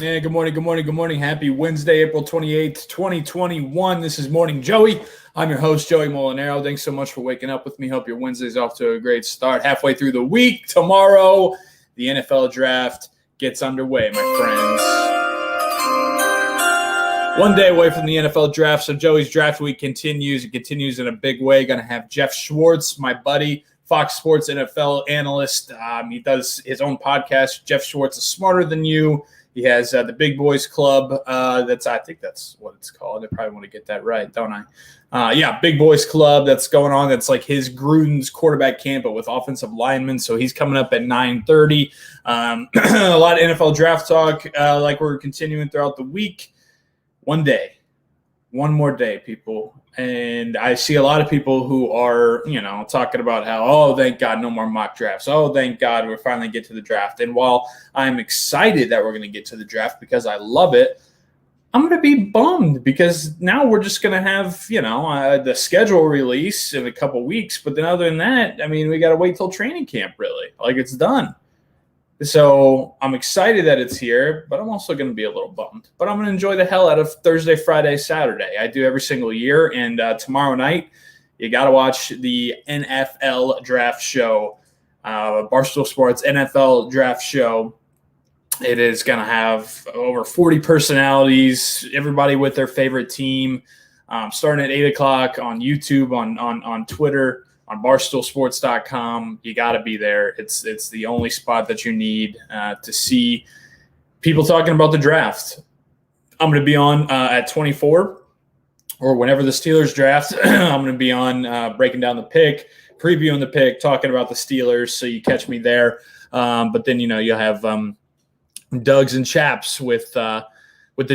Yeah, good morning, good morning, good morning. Happy Wednesday, April 28th, 2021. This is Morning Joey. I'm your host, Joey Molinaro. Thanks so much for waking up with me. Hope your Wednesday's off to a great start. Halfway through the week, tomorrow, the NFL Draft gets underway, my friends. One day away from the NFL Draft, so Joey's Draft Week continues. It continues in a big way. Going to have Geoff Schwartz, my buddy, Fox Sports NFL analyst. He does his own podcast. Geoff Schwartz is Smarter Than You. He has the Big Boys Club. I think that's what it's called. I probably want to get that right, don't I? Big Boys Club that's going on. That's like his Gruden's quarterback camp, but with offensive linemen. So he's coming up at 9:30. A lot of NFL draft talk like we're continuing throughout the week. One more day, people. And I see a lot of people who are, talking about how, oh, thank God, no more mock drafts. Oh, thank God, we're finally get to the draft. And while I'm excited that we're going to get to the draft because I love it, I'm going to be bummed because now we're just going to have, the schedule release in a couple weeks. But then other than that, we got to wait till training camp, really. Like, it's done. So I'm excited that it's here, but I'm also going to be a little bummed. But I'm going to enjoy the hell out of Thursday, Friday, Saturday. I do every single year. And tomorrow night, you got to watch the NFL Draft Show, Barstool Sports NFL Draft Show. It is going to have over 40 personalities, everybody with their favorite team, starting at 8 o'clock on YouTube, on Twitter, on barstoolsports.com. You got to be there. It's the only spot that you need to see people talking about the draft. I'm going to be on at 24 or whenever the Steelers draft. I'm going to be on breaking down the pick, previewing the pick, talking about the Steelers. So you catch me there. But then, you'll have Dugs and Chaps with the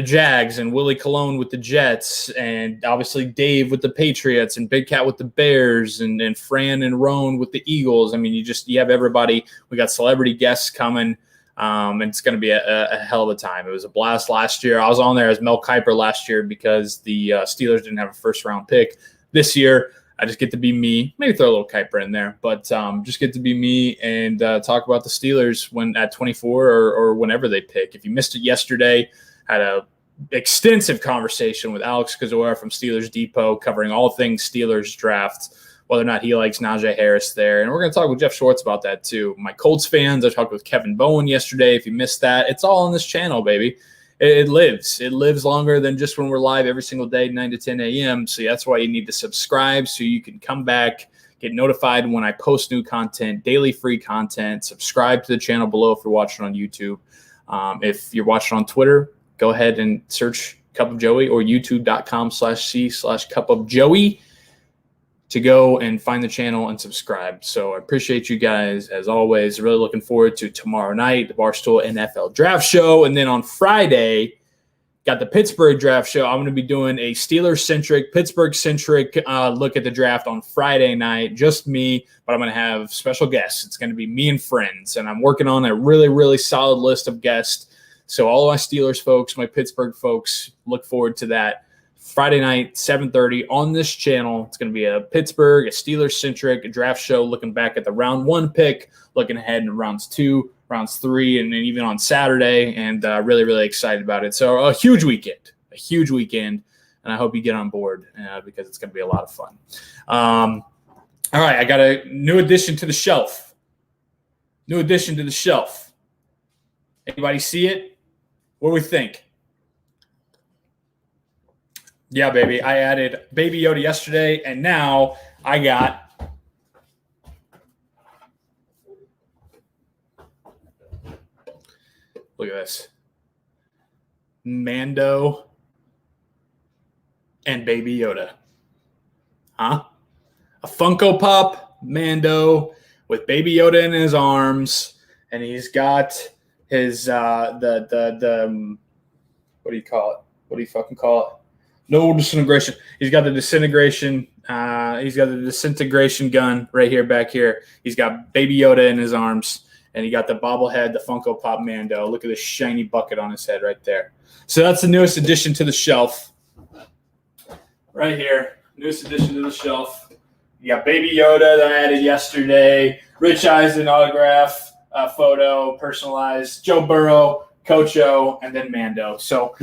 Jags and Willie Colon with the Jets and obviously Dave with the Patriots and Big Cat with the Bears and Fran and Roan with the Eagles. You have everybody. We got celebrity guests coming, and it's going to be a hell of a time. It was a blast last year. I was on there as Mel Kiper last year because the Steelers didn't have a first-round pick. This year, I just get to be me. Maybe throw a little Kiper in there, but just get to be me and talk about the Steelers when at 24 or whenever they pick. If you missed it yesterday, had a extensive conversation with Alex Kazora from Steelers Depot covering all things Steelers draft, whether or not he likes Najee Harris there. And we're going to talk with Geoff Schwartz about that too. My Colts fans, I talked with Kevin Bowen yesterday. If you missed that, it's all on this channel, baby. It lives. It lives longer than just when we're live every single day, 9 to 10 a.m. So that's why you need to subscribe so you can come back, get notified when I post new content, daily free content. Subscribe to the channel below if you're watching on YouTube. If you're watching on Twitter, go ahead and search Cup of Joey or youtube.com/c/Cup of Joey to go and find the channel and subscribe. So I appreciate you guys as always. Really looking forward to tomorrow night, the Barstool NFL Draft Show. And then on Friday, got the Pittsburgh Draft Show. I'm going to be doing a Steelers-centric, Pittsburgh-centric look at the draft on Friday night. Just me, but I'm going to have special guests. It's going to be me and friends. And I'm working on a really, really solid list of guests. So all of my Steelers folks, my Pittsburgh folks, look forward to that. Friday night, 7:30 on this channel. It's going to be a Pittsburgh, a Steelers-centric draft show, looking back at the round 1 pick, looking ahead in rounds 2, rounds 3, and then even on Saturday, and really, really excited about it. So a huge weekend, and I hope you get on board because it's going to be a lot of fun. All right, I got a new addition to the shelf. Anybody see it? What do we think? Yeah, baby. I added Baby Yoda yesterday, and now I got look at this. Mando and Baby Yoda. Huh? A Funko Pop Mando with Baby Yoda in his arms, and he's got his what do you call it? What do you fucking call it? No disintegration. He's got the disintegration. He's got the disintegration gun right here, back here. He's got Baby Yoda in his arms, and he got the bobblehead, the Funko Pop Mando. Look at this shiny bucket on his head right there. So that's the newest addition to the shelf. Right here, newest addition to the shelf. You got Baby Yoda that I added yesterday. Rich Eisen autograph photo, personalized. Joe Burrow Coach O, and then Mando. So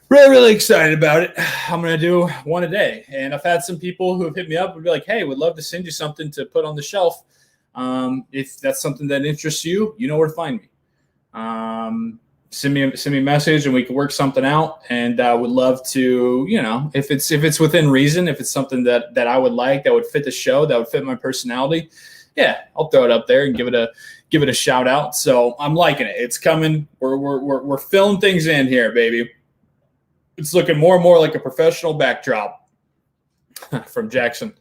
really, really excited about it. I'm going to do one a day. And I've had some people who have hit me up and be like, hey, would love to send you something to put on the shelf. If that's something that interests you, you know where to find me. Send me a message and we can work something out. And I would love to, if it's within reason, if it's something that I would like, that would fit the show, that would fit my personality. Yeah, I'll throw it up there and give it a shout out. So I'm liking it. It's coming. We're filling things in here, baby. It's looking more and more like a professional backdrop from Jackson.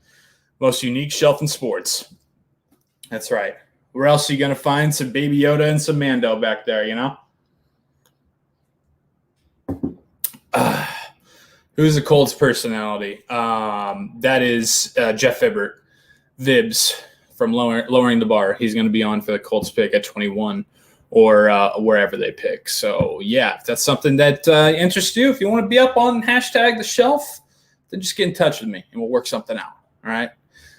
Most unique shelf in sports. That's right. Where else are you going to find some Baby Yoda and some Mando back there, Who's the Colts personality? That is Jeff Vibs from Lowering the Bar. He's going to be on for the Colts pick at 21 or wherever they pick. So, yeah, if that's something that interests you, if you want to be up on hashtag the shelf, then just get in touch with me and we'll work something out. All right.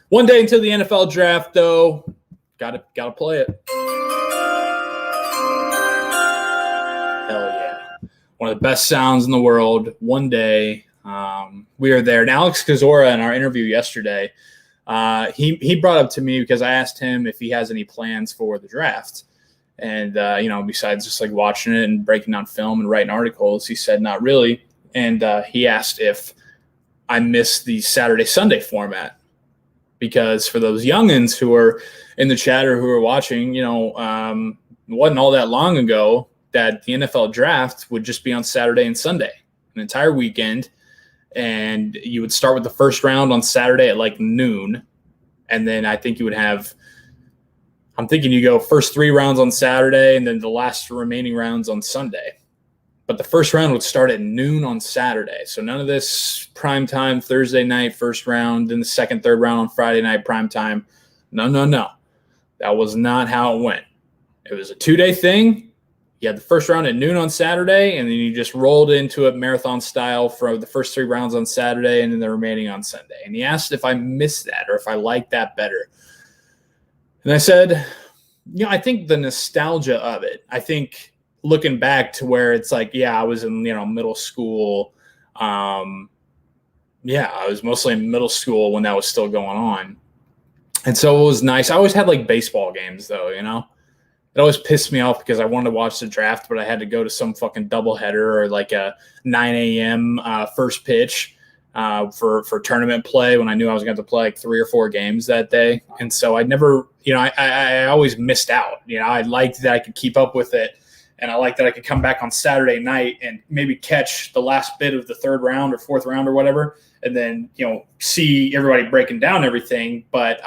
One day until the NFL draft, though. Gotta play it. Hell yeah. One of the best sounds in the world. One day. We are there. And Alex Kozora in our interview yesterday, he brought up to me because I asked him if he has any plans for the draft. And, besides just like watching it and breaking down film and writing articles, he said not really. And he asked if I miss the Saturday-Sunday format. Because for those youngins who are in the chat or who are watching, it wasn't all that long ago that the NFL draft would just be on Saturday and Sunday, an entire weekend. And you would start with the first round on Saturday at like noon. And then I think you would have, I'm thinking you go first 3 rounds on Saturday and then the last remaining rounds on Sunday. But the first round would start at noon on Saturday. So none of this prime time Thursday night first round, then the second, third round on Friday night prime time. No. That was not how it went. It was a 2-day thing. You had the first round at noon on Saturday, and then you just rolled into it marathon style for the first 3 rounds on Saturday and then the remaining on Sunday. And he asked if I missed that or if I liked that better. And I said, I think the nostalgia of it, I think – looking back to where it's like, I was in, middle school. I was mostly in middle school when that was still going on. And so it was nice. I always had like baseball games though, It always pissed me off because I wanted to watch the draft, but I had to go to some fucking doubleheader or like a 9 a.m. First pitch for tournament play when I knew I was going to have to play like 3 or 4 games that day. And so I never, I always missed out. I liked that I could keep up with it. And I like that I could come back on Saturday night and maybe catch the last bit of the 3rd round or 4th round or whatever, and then, see everybody breaking down everything. But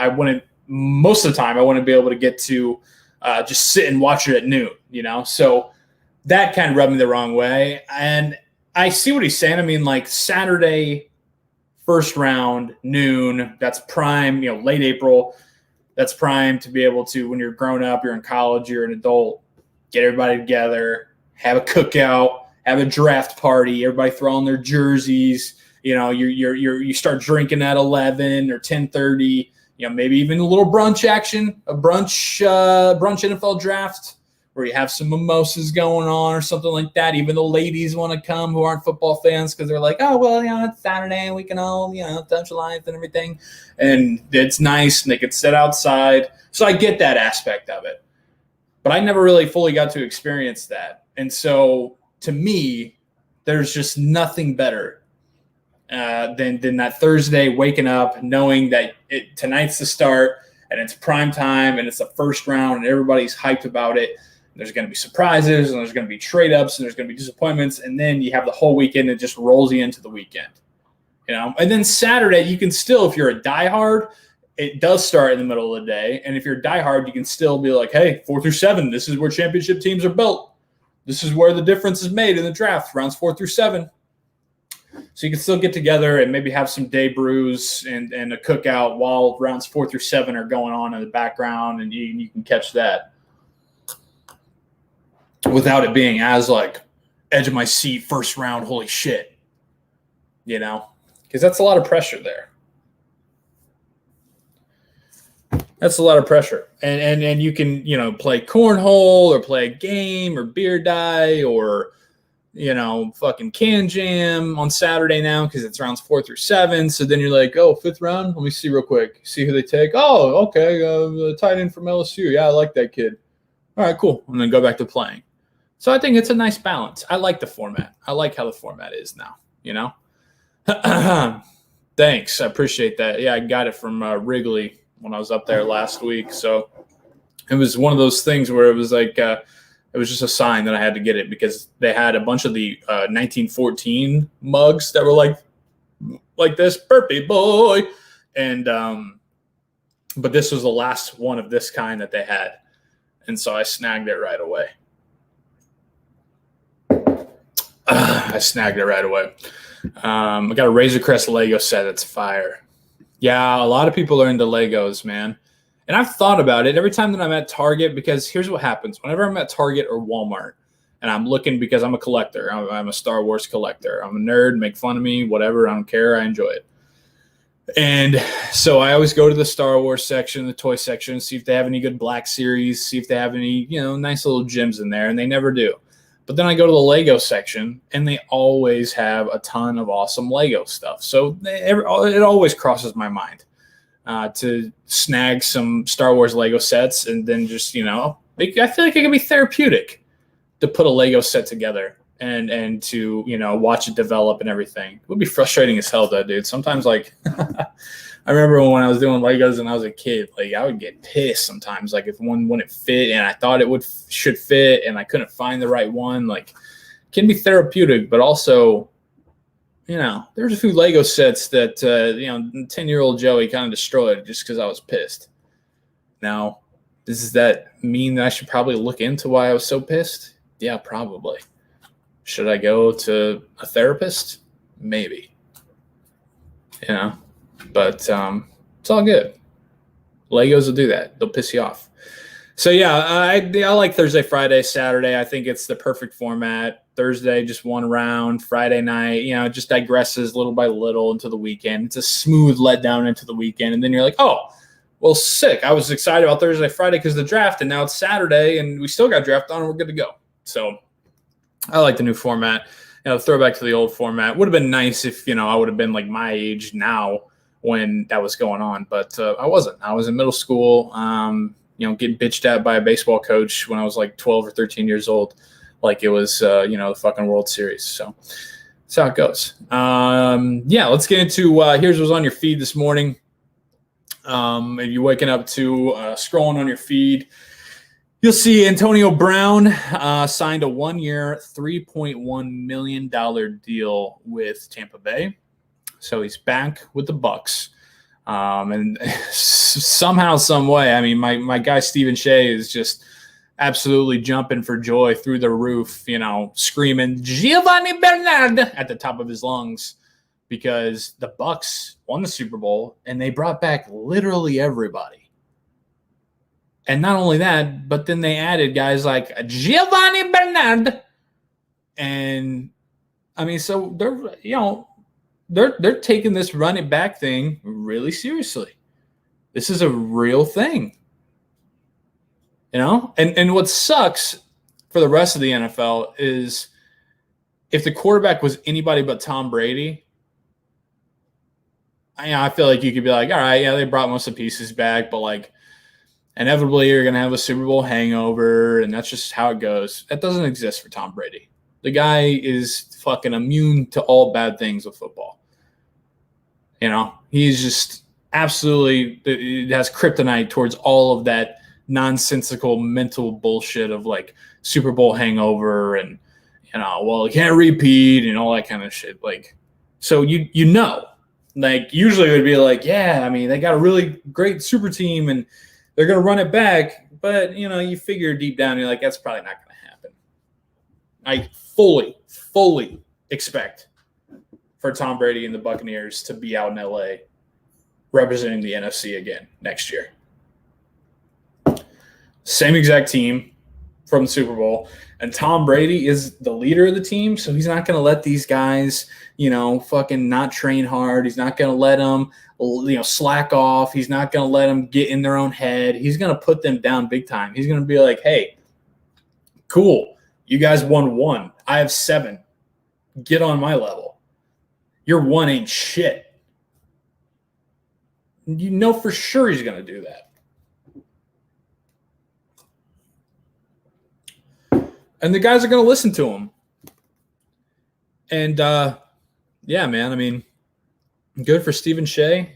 most of the time, I wouldn't be able to get to just sit and watch it at noon, So that kind of rubbed me the wrong way. And I see what he's saying. I mean, like Saturday, first round, noon, that's prime, late April. That's prime to be able to, when you're grown up, you're in college, you're an adult, get everybody together, have a cookout, have a draft party, everybody throw on their jerseys. You start drinking at 11 or 10:30. Maybe even a little brunch action, a brunch NFL draft where you have some mimosas going on or something like that. Even the ladies want to come who aren't football fans because they're like, oh well, it's Saturday and we can all touch life and everything, and it's nice and they could sit outside. So I get that aspect of it. But I never really fully got to experience that. And so to me, there's just nothing better than that Thursday waking up, knowing that tonight's the start and it's prime time and it's the first round and everybody's hyped about it. There's going to be surprises and there's going to be trade ups and there's going to be disappointments. And then you have the whole weekend that just rolls you into the weekend, And then Saturday, you can still, if you're a diehard, it does start in the middle of the day. And if you're diehard, you can still be like, hey, 4 through 7, this is where championship teams are built. This is where the difference is made in the draft, rounds 4 through 7. So you can still get together and maybe have some day brews and a cookout while rounds 4 through 7 are going on in the background, and you can catch that without it being as like edge of my seat, first round, holy shit, because that's a lot of pressure there. That's a lot of pressure. And you can, play cornhole or play a game or beer die or, fucking can jam on Saturday now because it's rounds 4 through 7. So then you're like, oh, fifth round? Let me see real quick. See who they take. Oh, okay. Tight end from LSU. Yeah, I like that kid. All right, cool. And then go back to playing. So I think it's a nice balance. I like the format. I like how the format is now, Thanks. I appreciate that. Yeah, I got it from Wrigley when I was up there last week. So it was one of those things where it was like it was just a sign that I had to get it because they had a bunch of the 1914 mugs that were like this, burpee boy. And but this was the last one of this kind that they had. And so I snagged it right away. I snagged it right away. I got a Razor Crest Lego set that's fire. Yeah, a lot of people are into Legos, man. And I've thought about it every time that I'm at Target because here's what happens. Whenever I'm at Target or Walmart and I'm looking because I'm a collector. I'm a Star Wars collector. I'm a nerd. Make fun of me, whatever. I don't care. I enjoy it. And so I always go to the Star Wars section, the toy section, see if they have any good Black Series, see if they have any, nice little gems in there. And they never do. But then I go to the Lego section, and they always have a ton of awesome Lego stuff. So it always crosses my mind to snag some Star Wars Lego sets and then just, I feel like it can be therapeutic to put a Lego set together and to, watch it develop and everything. It would be frustrating as hell, though, dude. Sometimes, I remember when I was doing Legos and I was a kid, I would get pissed sometimes, if one wouldn't fit and I thought it should fit and I couldn't find the right one. It can be therapeutic, but also, there's a few Lego sets that 10-year-old Joey kind of destroyed just because I was pissed. Now, does that mean that I should probably look into why I was so pissed? Yeah, probably. Should I go to a therapist? Maybe. But it's all good. Legos will do that. They'll piss you off. So, yeah, I like Thursday, Friday, Saturday. I think it's the perfect format. Thursday, just one round. Friday night, it just digresses little by little into the weekend. It's a smooth letdown into the weekend. And then you're like, oh, well, sick. I was excited about Thursday, Friday because of the draft, and now it's Saturday, and we still got draft on, and we're good to go. So I like the new format. Throwback to the old format. Would have been nice if, I would have been my age now when that was going on. But I wasn't. I was in middle school, getting bitched at by a baseball coach when I was 12 or 13 years old. It was, the fucking World Series. So that's how it goes. Let's get into here's what's on your feed this morning. If you're waking up to scrolling on your feed, you'll see Antonio Brown signed a 1-year, $3.1 million deal with Tampa Bay. So he's back with the Bucks. And somehow, some way, my guy Stephen Shea is just absolutely jumping for joy through the roof, screaming Giovanni Bernard at the top of his lungs because the Bucks won the Super Bowl and they brought back literally everybody. And not only that, but then they added guys like Giovanni Bernard. And so they're taking this run it back thing really seriously. This is a real thing. And what sucks for the rest of the NFL is if the quarterback was anybody but Tom Brady, I feel like you could be like, all right, yeah, they brought most of the pieces back, but inevitably you're going to have a Super Bowl hangover, and that's just how it goes. That doesn't exist for Tom Brady. The guy is fucking immune to all bad things with football. He's just absolutely has kryptonite towards all of that nonsensical mental bullshit of Super Bowl hangover and, he can't repeat and all that kind of shit. So usually it would be yeah, they got a really great super team and they're going to run it back. But, you figure deep down, you're that's probably not going to happen. I fully expect for Tom Brady and the Buccaneers to be out in LA representing the NFC again next year. Same exact team, from the Super Bowl. And Tom Brady is the leader of the team, so he's not going to let these guys, fucking not train hard. He's not going to let them, slack off. He's not going to let them get in their own head. He's going to put them down big time. He's going to be like, hey, cool, you guys won 1. I have 7. Get on my level. Your 1 ain't shit. You know for sure he's going to do that. And the guys are going to listen to him. And, yeah, man, I mean, good for Stephen Shea.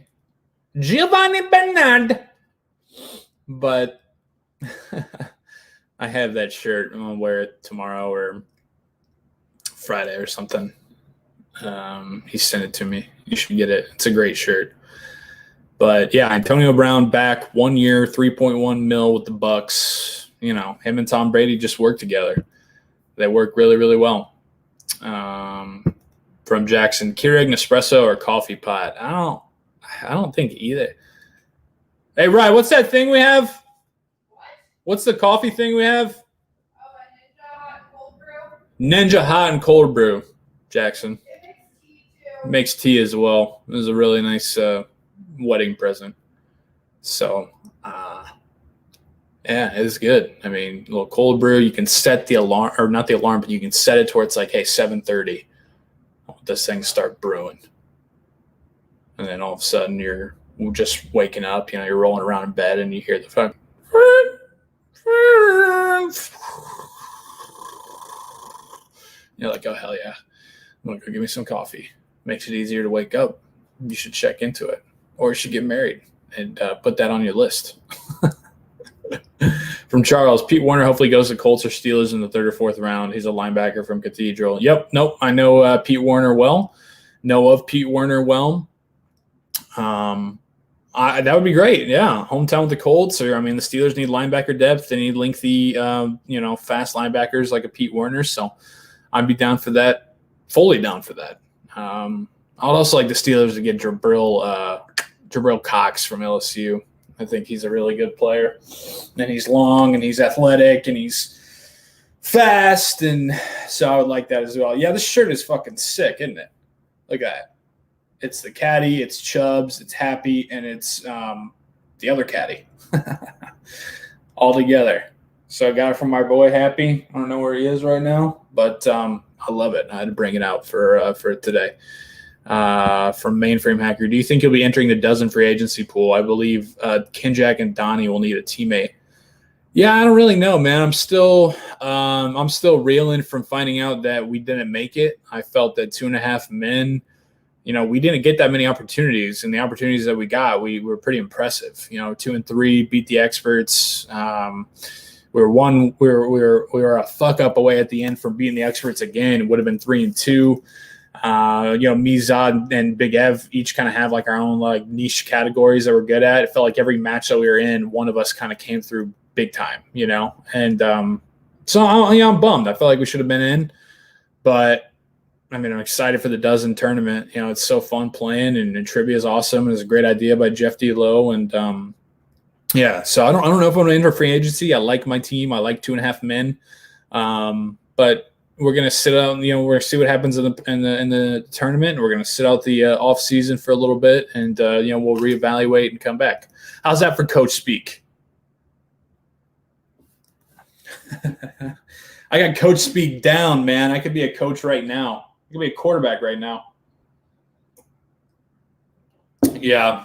Giovanni Bernard. But I have that shirt. I'm going to wear it tomorrow or Friday or something. He sent it to me. You should get it. It's a great shirt. But, yeah, Antonio Brown back 1 year, $3.1 million with the Bucs. Him and Tom Brady just work together. They work really, really well. From Jackson, Keurig, Nespresso, or coffee pot? I don't think either. Hey, Ryan, what's that thing we have? What's the coffee thing we have? Oh, a Ninja Hot and Cold Brew. Ninja Hot and Cold Brew, Jackson. It makes tea too. Makes tea as well. It was a really nice wedding present. So, yeah, it's good. I mean, a little cold brew. You can set the alarm, or not the alarm, but you can set it to where it's like, hey, 7:30. This thing start brewing. And then all of a sudden you're just waking up, you're rolling around in bed and you hear the phone. You're like, oh, hell yeah. I'm going to go get me some coffee. Makes it easier to wake up. You should check into it. Or you should get married and put that on your list. From Charles, Pete Werner hopefully goes to Colts or Steelers in the 3rd or 4th round. He's a linebacker from Cathedral. Yep, nope, I know Pete Werner well. Know of Pete Werner well. That would be great. Yeah, hometown with the Colts. Or the Steelers need linebacker depth. They need lengthy, fast linebackers like a Pete Werner. So I'd be down for that. Fully down for that. I'd also like the Steelers to get Jabril Cox from LSU. I think he's a really good player. And he's long and he's athletic and he's fast. And so I would like that as well. Yeah, this shirt is fucking sick, isn't it? Look at it. It's the caddy, it's Chubbs, it's Happy, and it's the other caddy. All together. So I got it from my boy Happy. I don't know where he is right now, but I love it. I had to bring it out for today. From Mainframe Hacker, do you think you'll be entering the dozen free agency pool? I believe Kinjack and Donnie will need a teammate. Yeah, I don't really know, man. I'm still reeling from finding out that we didn't make it. I felt that 2.5 men, we didn't get that many opportunities, and the opportunities that we got, we were pretty impressive. 2 and 3, beat the experts. We were a fuck up away at the end from beating the experts again. It would have been 3 and 2. Me, Zod, and Big Ev each kind of have like our own like niche categories that we're good at. It felt like every match that we were in, one of us kind of came through big time, And so I'm bummed. I felt like we should have been in, but I'm excited for the dozen tournament. It's so fun playing, and trivia is awesome. It was a great idea by Jeff D. Lowe, and yeah. So I don't know if I'm going to enter free agency. I like my team. I like 2.5 men, but we're going to sit out, we're going to see what happens in the tournament. We're going to sit out the off season for a little bit, and we'll reevaluate and come back. How's that for coach speak? I got coach speak down, man. I could be a coach right now. I could be a quarterback right now. Yeah.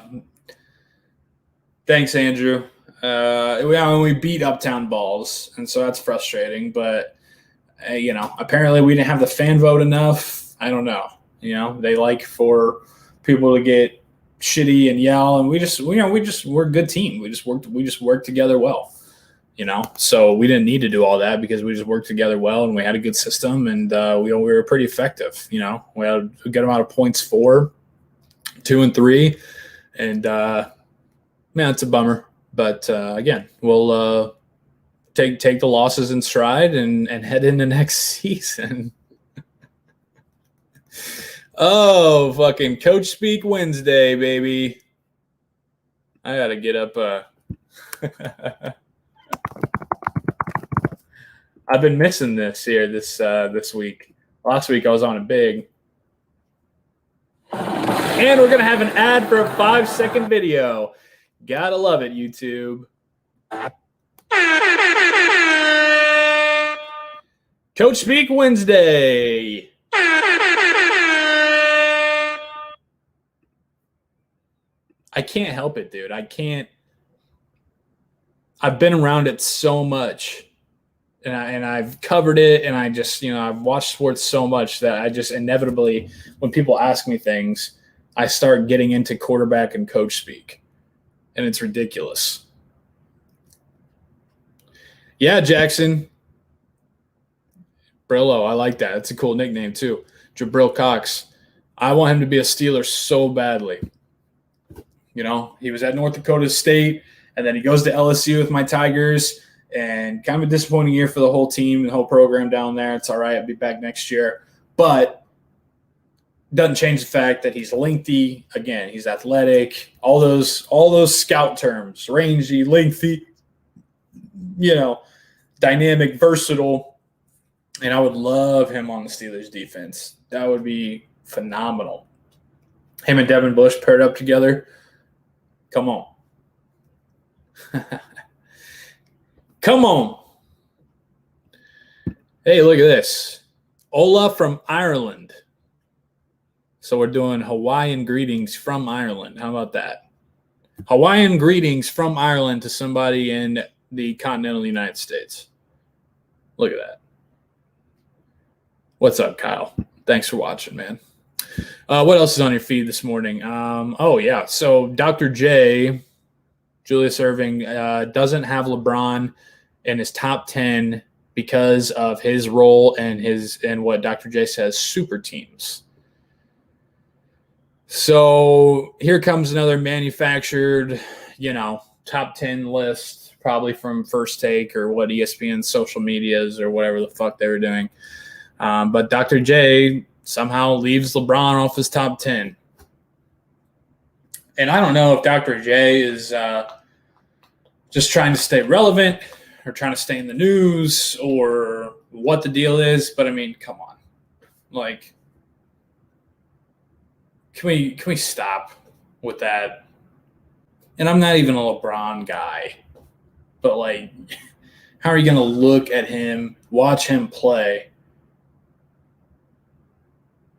Thanks, Andrew. We beat Uptown Balls, and so that's frustrating, but apparently we didn't have the fan vote enough. I don't know. They like for people to get shitty and yell, and we're a good team. We just worked together well. So we didn't need to do all that because we just worked together well, and we had a good system, and we were pretty effective. We had a good amount of points 4, 2 and 3, and man, it's a bummer. But again, we'll take the losses in stride and head into next season. Oh, fucking Coach Speak Wednesday, baby. I gotta get up. I've been missing this week. Last week I was on a big. And we're going to have an ad for a 5-second video. Gotta love it, YouTube. Coach Speak Wednesday. I can't help it, dude. I can't. I've been around it so much, and I've covered it, and I just, I've watched sports so much that I just inevitably, when people ask me things, I start getting into quarterback and coach speak, and it's ridiculous. Yeah, Jackson. Brillo, I like that. It's a cool nickname too. Jabril Cox. I want him to be a Steeler so badly. He was at North Dakota State, and then he goes to LSU with my Tigers, and kind of a disappointing year for the whole team and the whole program down there. It's all right. I'll be back next year. But doesn't change the fact that he's lengthy. Again, he's athletic. All those scout terms, rangy, lengthy, dynamic, versatile. And I would love him on the Steelers defense. That would be phenomenal. Him and Devin Bush paired up together. Come on. Come on. Hey, look at this. Ola from Ireland. So we're doing Hawaiian greetings from Ireland. How about that? Hawaiian greetings from Ireland to somebody in the continental United States. Look at that. What's up, Kyle? Thanks for watching, man. What else is on your feed this morning? So Dr. J, Julius Erving, doesn't have LeBron in his top 10 because of his role and what Dr. J says, super teams. So here comes another manufactured, top 10 list, probably from First Take or what ESPN's social medias or whatever the fuck they were doing. But Dr. J somehow leaves LeBron off his top 10. And I don't know if Dr. J is just trying to stay relevant or trying to stay in the news or what the deal is. But, I mean, come on. Like, can we stop with that? And I'm not even a LeBron guy. But, like, how are you going to look at him, watch him play,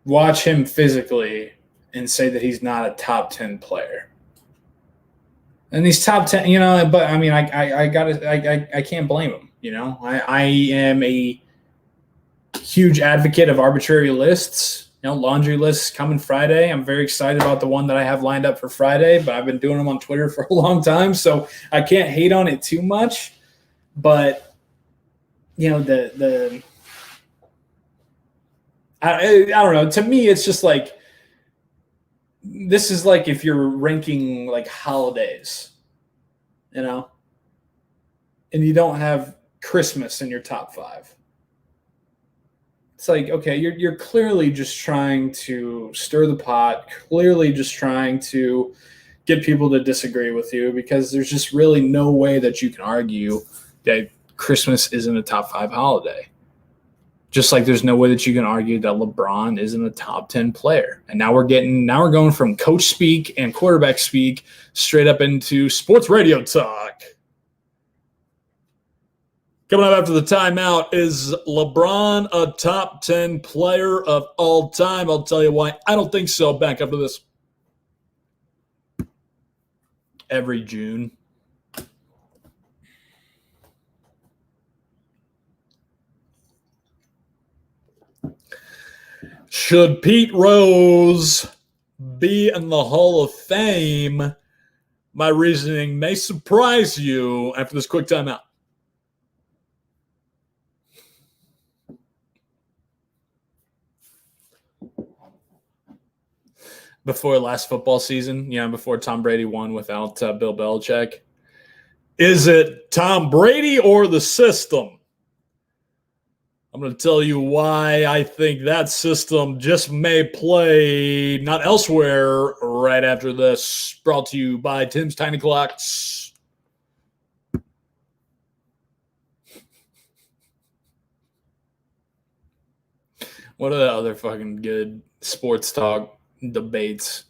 watch him physically, and say that he's not a top 10 player? And these top 10, but I mean, I can't blame him. I am a huge advocate of arbitrary lists. Laundry lists coming Friday. I'm very excited about the one that I have lined up for Friday, but I've been doing them on Twitter for a long time, so I can't hate on it too much. But I don't know. To me, it's just like, this is like if you're ranking like holidays, and you don't have Christmas in your top 5. It's like, okay, you're clearly just trying to stir the pot, clearly just trying to get people to disagree with you, because there's just really no way that you can argue that Christmas isn't a top 5 holiday. Just like there's no way that you can argue that LeBron isn't a top 10 player. And now we're going from coach speak and quarterback speak straight up into sports radio talk. Coming up after the timeout, is LeBron a top 10 player of all time? I'll tell you why I don't think so. Back after this. Every June. Should Pete Rose be in the Hall of Fame? My reasoning may surprise you after this quick timeout. Before last football season, before Tom Brady won without Bill Belichick. Is it Tom Brady or the system? I'm going to tell you why I think that system just may play not elsewhere right after this. Brought to you by Tim's Tiny Clocks. What are the other fucking good sports talk debates?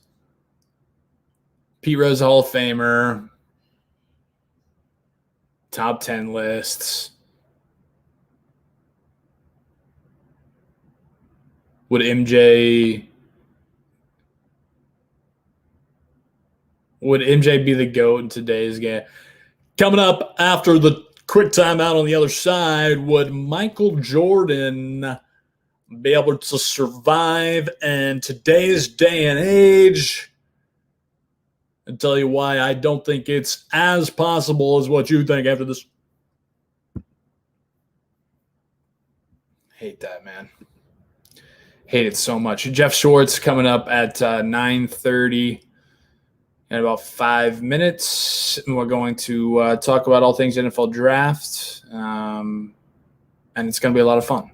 Pete Rose Hall of Famer. Top 10 lists. Would MJ be the GOAT in today's game? Coming up after the quick timeout on the other side, would Michael Jordan be able to survive in today's day and age? I'll tell you why I don't think it's as possible as what you think after this. Hate that, man. Hate it so much. Geoff Schwartz coming up at 9:30 in about 5 minutes. We're going to talk about all things NFL draft, and it's going to be a lot of fun.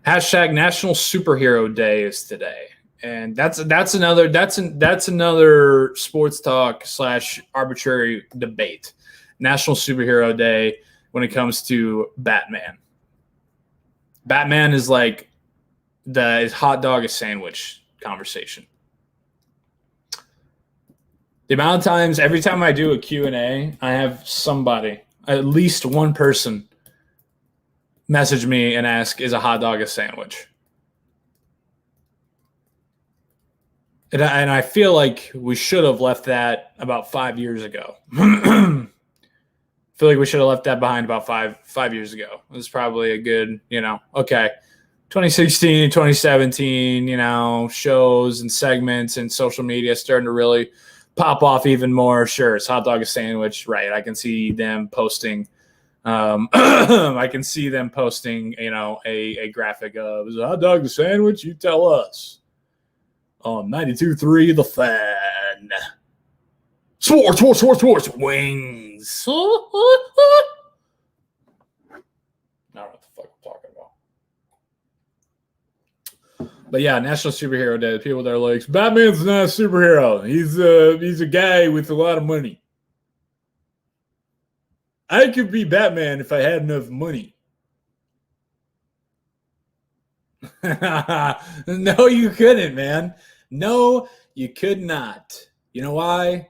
Hashtag National Superhero Day is today, and that's another sports talk / arbitrary debate. National Superhero Day when it comes to Batman. Batman is like the hot dog a sandwich conversation. The amount of times, every time I do a Q&A, I have somebody, at least one person, message me and ask, is a hot dog a sandwich? And I feel like we should have left that about 5 years ago. I feel like we should have left that behind about five years ago. It was probably a good, okay. 2016, 2017, shows and segments and social media starting to really pop off even more. Sure, it's hot dog a sandwich, right? I can see them posting. I can see them posting, a graphic of, is a hot dog a sandwich? You tell us. On 92.3 The Fan. Sports, wings. I don't know what the fuck I'm talking about. But yeah, National Superhero Day. The people that are like, Batman's not a superhero. He's a guy with a lot of money. I could be Batman if I had enough money. No, you couldn't, man. No, you could not. You know why?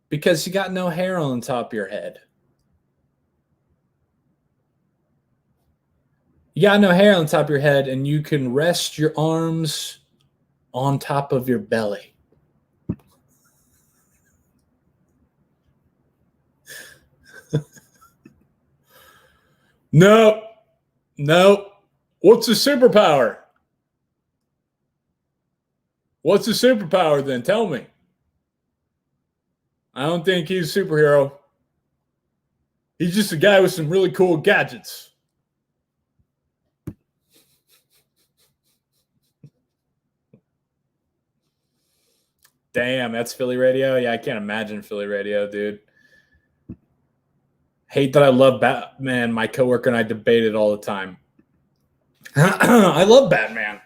Because you got no hair on top of your head. You got no hair on top of your head, and you can rest your arms on top of your belly. No. What's a superpower? What's a superpower then? Tell me. I don't think he's a superhero. He's just a guy with some really cool gadgets. Damn, that's Philly radio? Yeah, I can't imagine Philly radio, dude. Hate that I love Batman. My coworker and I debate it all the time. I love Batman.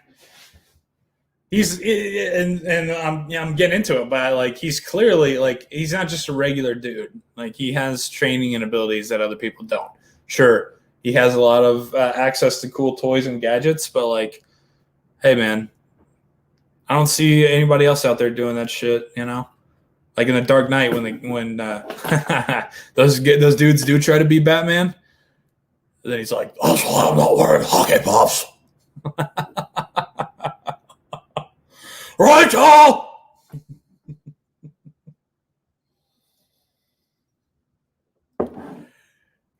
He's and I'm getting into it, but he's clearly he's not just a regular dude. He has training and abilities that other people don't. Sure, he has a lot of access to cool toys and gadgets, but hey man, I don't see anybody else out there doing that shit. Like in the Dark Knight when those dudes do try to be Batman, then he's like, "That's why I'm not wearing hockey puffs." Rachel!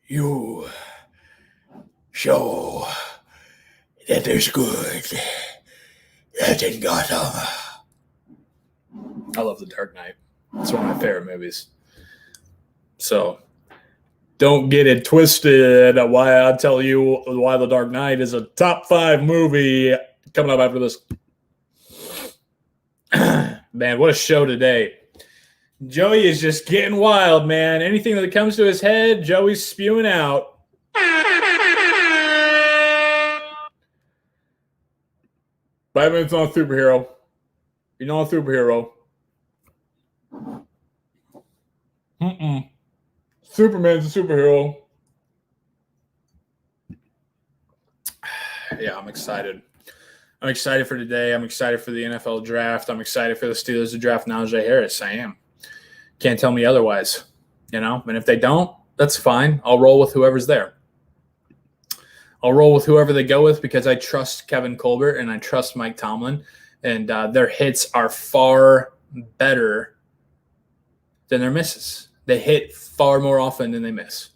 You show that there's good that's in Gotham. I love The Dark Knight. It's one of my favorite movies. So don't get it twisted why I tell you why The Dark Knight is a top 5 movie coming up after this. Man, what a show today. Joey is just getting wild, man. Anything that comes to his head, Joey's spewing out. Batman's not a superhero. You're not a superhero. Superman's a superhero. Yeah. I'm excited. I'm excited for today. I'm excited for the NFL draft. I'm excited for the Steelers to draft Najee Harris. I am. Can't tell me otherwise, And if they don't, that's fine. I'll roll with whoever's there. I'll roll with whoever they go with because I trust Kevin Colbert and I trust Mike Tomlin, and their hits are far better than their misses. They hit far more often than they miss.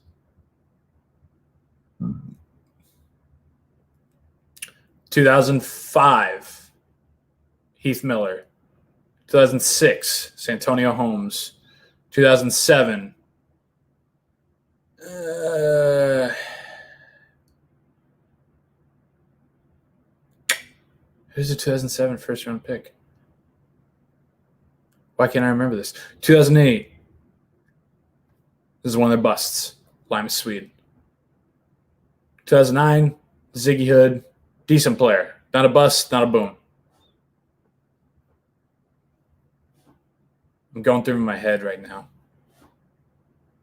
2005, Heath Miller. 2006, Santonio Holmes. 2007, who's the 2007 first-round pick? Why can't I remember this? 2008. This is one of their busts. Lima Swede. 2009, Ziggy Hood. Decent player. Not a bust, not a boom. I'm going through in my head right now.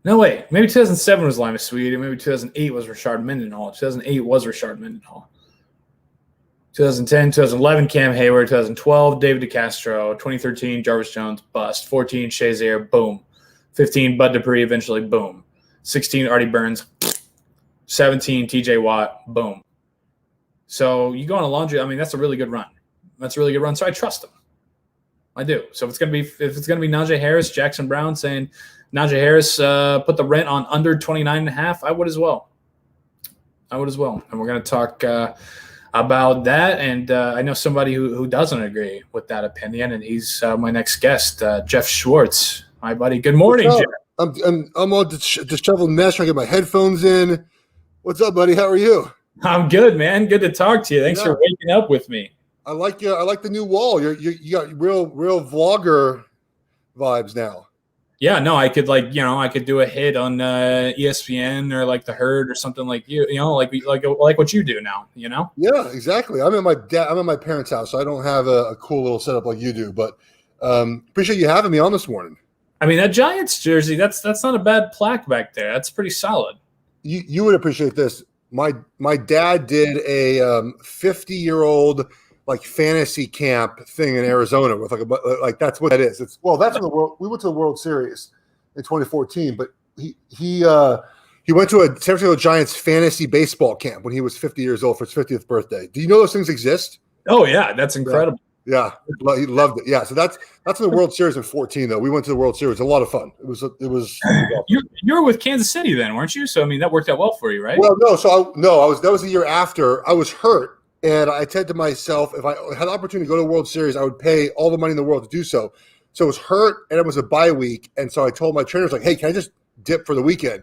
No, wait. Maybe 2007 was Lima Swede, and maybe 2008 was Rashard Mendenhall. 2008 was Rashard Mendenhall. 2010, 2011, Cam Hayward. 2012, David DeCastro. 2013, Jarvis Jones, bust. 14, Shazier, boom. 15, Bud Dupree, eventually, boom. 16, Artie Burns. 17, TJ Watt, boom. So you go on a laundry. I mean, that's a really good run. So I trust him. I do. So if it's gonna be Najee Harris, Jackson Brown saying Najee Harris put the rent on under 29.5, I would as well. And we're gonna talk about that. And I know somebody who doesn't agree with that opinion, and he's my next guest, Geoff Schwartz, my buddy. Good morning, Jeff. I'm all disheveled mess trying to get my headphones in. What's up, buddy? How are you? I'm good, man. Good to talk to you. Thanks for waking up with me. I like you. I like the new wall. You got real vlogger vibes now. Yeah, no, I could I could do a hit on ESPN or like The Herd or something like like what you do now. Yeah, exactly. I'm at my parents' house, so I don't have a cool little setup like you do. But appreciate you having me on this morning. I mean, that Giants jersey, that's not a bad plaque back there. That's pretty solid. You would appreciate this. My dad did a 50-year-old like fantasy camp thing in Arizona with like that's what that is. That's when we went to the World Series in 2014, but he went to a San Francisco Giants fantasy baseball camp when he was 50 years old for his 50th birthday. Do you know those things exist? Oh yeah, that's incredible. Yeah, he loved it. Yeah, so that's in the World Series in 2014 though. We went to the World Series. A lot of fun. It was. You were with Kansas City then, weren't you? So I mean, that worked out well for you, right? Well, no. That was the year after I was hurt, and I said to myself, if I had the opportunity to go to the World Series, I would pay all the money in the world to do so. So I was hurt, and it was a bye week, and so I told my trainers like, "Hey, can I just dip for the weekend?"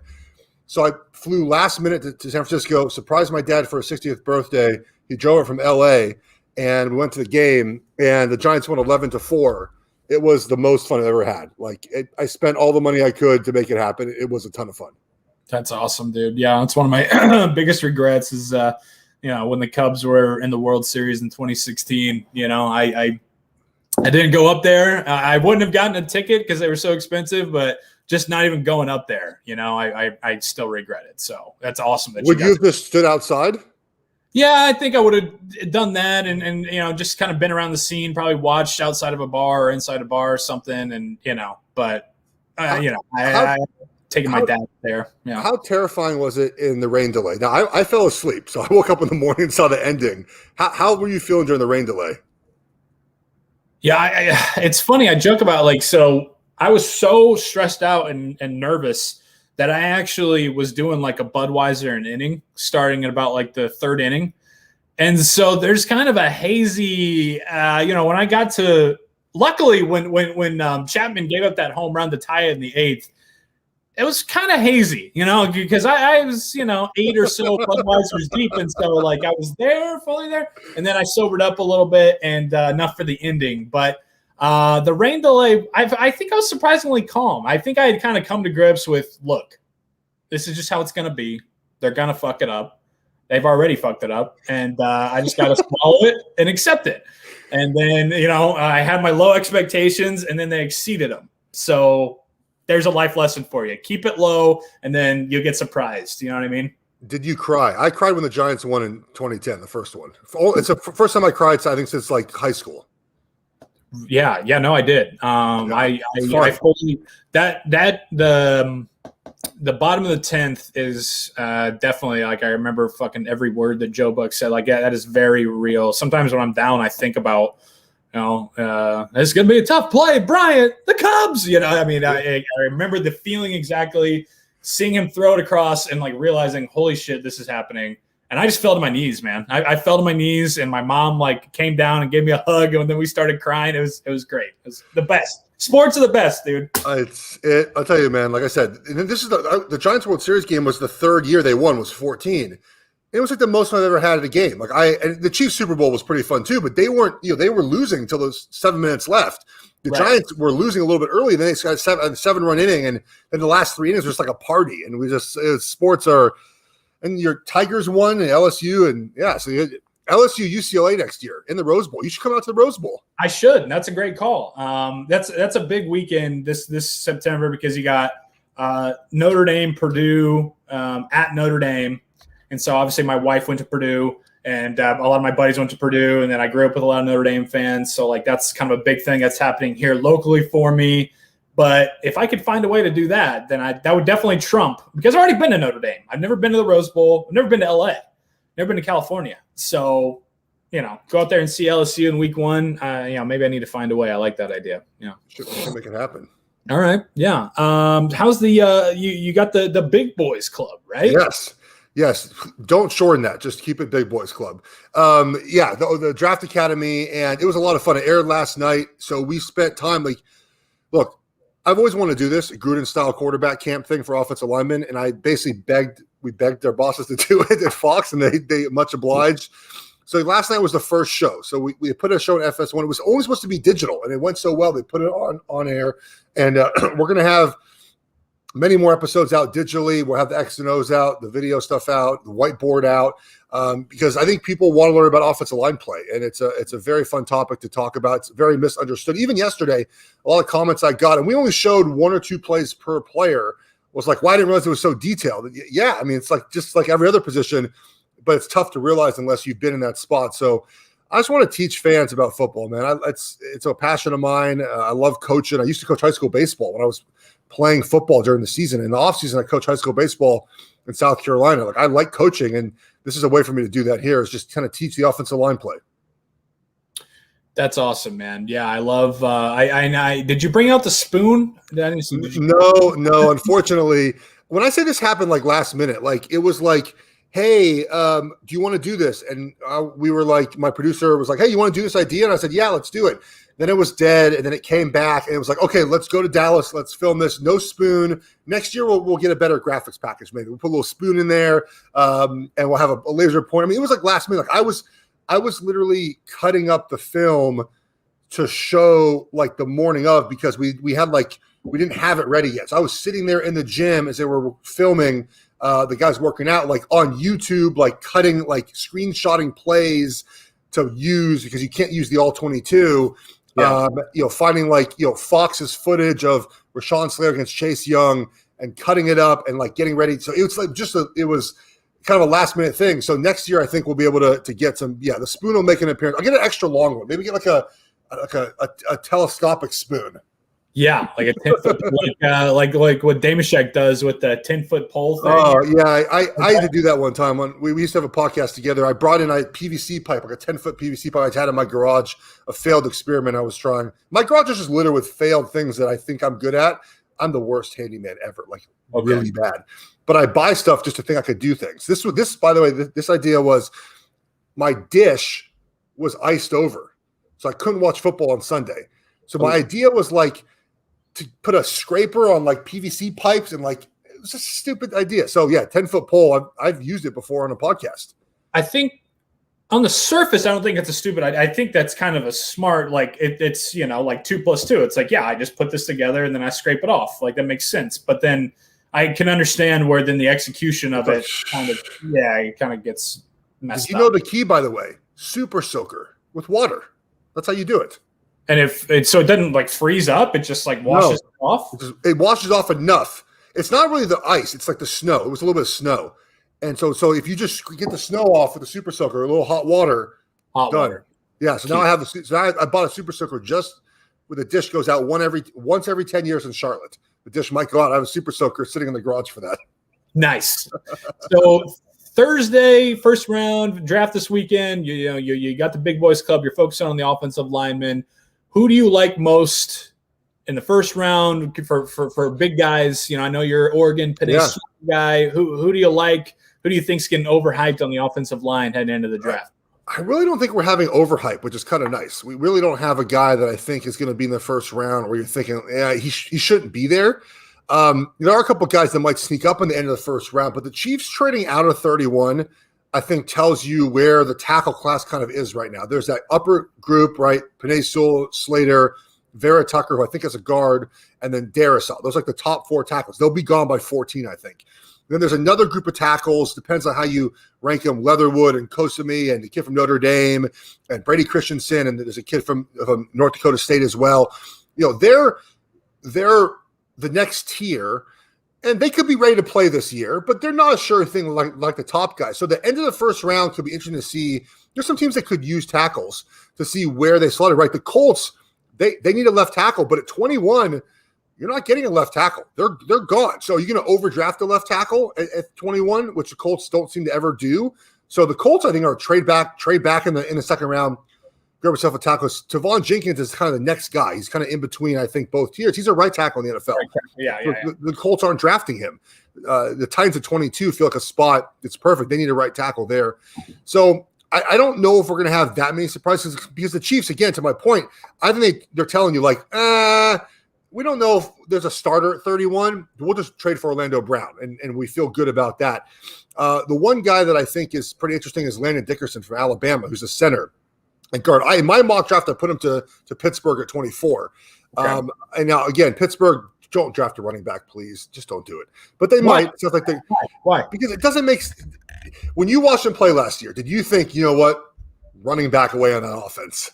So I flew last minute to San Francisco, surprised my dad for his 60th birthday. He drove it from LA. And we went to the game, and the Giants won 11-4. It was the most fun I've ever had. I spent all the money I could to make it happen. It was a ton of fun. That's awesome, dude. Yeah, that's one of my biggest regrets is, when the Cubs were in the World Series in 2016. I didn't go up there. I wouldn't have gotten a ticket because they were so expensive, but just not even going up there, I still regret it. So that's awesome. Would you have just stood outside? Yeah, I think I would have done that and just kind of been around the scene, probably watched outside of a bar or inside a bar or something. And, I taking my dad there. Yeah. How terrifying was it in the rain delay? Now, I fell asleep, so I woke up in the morning and saw the ending. How were you feeling during the rain delay? Yeah, it's funny. I joke about so I was so stressed out and nervous that I actually was doing like a Budweiser an inning, starting at about the third inning. And so there's kind of a hazy, when I got to, luckily when Chapman gave up that home run to tie it in the eighth, it was kind of hazy, because I was, 8 or so Budweisers deep. And so I was there, fully there. And then I sobered up a little bit and enough for the ending. But the rain delay, I think I was surprisingly calm. I think I had kind of come to grips with, look, this is just how it's going to be. They're going to fuck it up. They've already fucked it up. And I just got to swallow it and accept it. And then, I had my low expectations and then they exceeded them. So there's a life lesson for you. Keep it low and then you'll get surprised. You know what I mean? Did you cry? I cried when the Giants won in 2010, the first one. It's the first time I cried, I think, since like high school. Yeah, no, I did. I fully the bottom of the 10th is definitely like I remember fucking every word that Joe Buck said. Like, yeah, that is very real. Sometimes when I'm down, I think about, it's gonna be a tough play, Bryant, the Cubs. I mean, I remember the feeling exactly, seeing him throw it across and like realizing, holy shit, this is happening. And I just fell to my knees, man. I fell to my knees, and my mom like came down and gave me a hug, and then we started crying. It was great. It was the best. Sports are the best, dude. I'll tell you, man. Like I said, and this is the Giants World Series game was the third year they won, was 14. It was like the most I've ever had at a game. Like and the Chiefs Super Bowl was pretty fun too, but they weren't. They were losing until those 7 minutes left. The Giants were losing a little bit early, and then they got a 7-run inning, and then the last 3 innings were just like a party. And sports are. And your Tigers won and LSU, and so LSU UCLA next year in the Rose Bowl. You should come out to the Rose Bowl. I should. And that's a great call. That's a big weekend this September because you got Notre Dame, Purdue at Notre Dame, and so obviously my wife went to Purdue, and a lot of my buddies went to Purdue, and then I grew up with a lot of Notre Dame fans. So like that's kind of a big thing that's happening here locally for me. But if I could find a way to do that, then that would definitely trump, because I've already been to Notre Dame. I've never been to the Rose Bowl. I've never been to LA. Never been to California. So, go out there and see LSU in week 1. Maybe I need to find a way. I like that idea. Should make it happen. All right. Yeah. How's the you got the Big Boys Club, right? Yes. Don't shorten that. Just keep it Big Boys Club. The Draft Academy, and it was a lot of fun. It aired last night. So we spent time look, I've always wanted to do this, a Gruden-style quarterback camp thing for offensive linemen, and I basically we begged their bosses to do it at Fox, and they much obliged. So last night was the first show. So we put a show in FS1. It was only supposed to be digital, and it went so well, they put it on air. And we're going to have many more episodes out digitally. We'll have the X and O's out, the video stuff out, the whiteboard out, because I think people want to learn about offensive line play, and it's a very fun topic to talk about. It's very misunderstood. Even yesterday, a lot of comments I got, and we only showed 1 or 2 plays per player, was like, "Why I didn't realize it was so detailed?" Yeah, I mean, it's like just like every other position, but it's tough to realize unless you've been in that spot. So I just want to teach fans about football, man. It's a passion of mine. I love coaching. I used to coach high school baseball when I was playing football during the season. In the offseason, I coach high school baseball in South Carolina. Like, I like coaching, and this is a way for me to do that here, is just kind of teach the offensive line play. That's awesome, man. Yeah, I love did you bring out the spoon? No, unfortunately. When I say this happened like last minute, like it was like, hey, do you want to do this? And we were like, my producer was like, hey, you want to do this idea? And I said, yeah, let's do it. Then it was dead, and then it came back, and it was like, okay, let's go to Dallas. Let's film this. No spoon. Next year, we'll get a better graphics package. Maybe we'll put a little spoon in there, and we'll have a laser pointer. I mean, it was like last minute. Like I was literally cutting up the film to show like the morning of, because we didn't have it ready yet. So I was sitting there in the gym as they were filming. The guys working out, like on YouTube, like cutting, like screenshotting plays to use, because you can't use the all 22. Yeah. Finding Fox's footage of Rashawn Slater against Chase Young and cutting it up and like getting ready. So it was like it was kind of a last minute thing. So next year I think we'll be able to get some. Yeah, the spoon will make an appearance. I'll get an extra long one. Maybe get like a telescopic spoon. Yeah, like a 10-foot, like what Damashek does with the 10-foot pole thing. Oh yeah, I had to do that one time. We used to have a podcast together. I brought in a PVC pipe, like a 10-foot PVC pipe I had in my garage. A failed experiment I was trying. My garage is just littered with failed things that I think I'm good at. I'm the worst handyman ever, really bad. But I buy stuff just to think I could do things. This by the way, this idea was, my dish was iced over, so I couldn't watch football on Sunday. So my idea was like, to put a scraper on like PVC pipes, and like, it was just a stupid idea. So yeah, 10-foot pole. I've used it before on a podcast. I think on the surface, I don't think it's a stupid idea. I think that's kind of a smart, like it's, like 2 + 2. It's like, yeah, I just put this together and then I scrape it off. Like, that makes sense. But then I can understand where then the execution of it it kind of gets messed up. The key, by the way, super soaker with water. That's how you do it. And if it doesn't like freeze up, it just like washes off. It washes off enough. It's not really the ice; it's like the snow. It was a little bit of snow, And so if you just get the snow off with the Super Soaker, a little hot water, Hot done. water. Yeah. So now I have I bought a Super Soaker just where the dish goes out once every 10 years in Charlotte. The dish might go out. I have a Super Soaker sitting in the garage for that. Nice. So Thursday, first round draft this weekend. You got the big boys club. You're focusing on the offensive linemen. Who do you like most in the first round for big guys? I know you're Oregon Penn State guy. Who do you like? Who do you think's getting overhyped on the offensive line heading into the draft? I really don't think we're having overhype, which is kind of nice. We really don't have a guy that I think is going to be in the first round where you're thinking, he shouldn't be there. There are a couple guys that might sneak up in the end of the first round, but the Chiefs trading out of 31, I think, tells you where the tackle class kind of is right now. There's that upper group, right? Penei Sewell, Slater, Vera Tucker, who I think is a guard, and then Darrisaw. Those are like the top 4 tackles. They'll be gone by 14, I think. Then there's another group of tackles, depends on how you rank them, Leatherwood and Kosumi and the kid from Notre Dame and Brady Christensen, and there's a kid from North Dakota State as well. They're the next tier, and they could be ready to play this year, but they're not a sure thing like the top guys. So the end of the first round could be interesting to see. There's some teams that could use tackles to see where they slotted, right? The Colts, they need a left tackle, but at 21 – you're not getting a left tackle. They're gone. So you're going to overdraft a left tackle at 21, which the Colts don't seem to ever do. So the Colts, I think, are trade back in the second round, grab yourself a tackle. Tavon Jenkins is kind of the next guy. He's kind of in between, I think, both tiers. He's a right tackle in the NFL. Yeah. The Colts aren't drafting him. The Titans at 22 feel like a spot. It's perfect. They need a right tackle there. So I don't know if we're going to have that many surprises because the Chiefs, again, to my point, I think they're telling you we don't know if there's a starter at 31. We'll just trade for Orlando Brown, and we feel good about that. The one guy that I think is pretty interesting is Landon Dickerson from Alabama, who's a center and guard. In my mock draft, I put him to Pittsburgh at 24. Okay. And now, again, Pittsburgh, don't draft a running back, please. Just don't do it. But they might. It sounds like they. Why? Because it doesn't make – when you watched them play last year, did you think, running back away on that offense?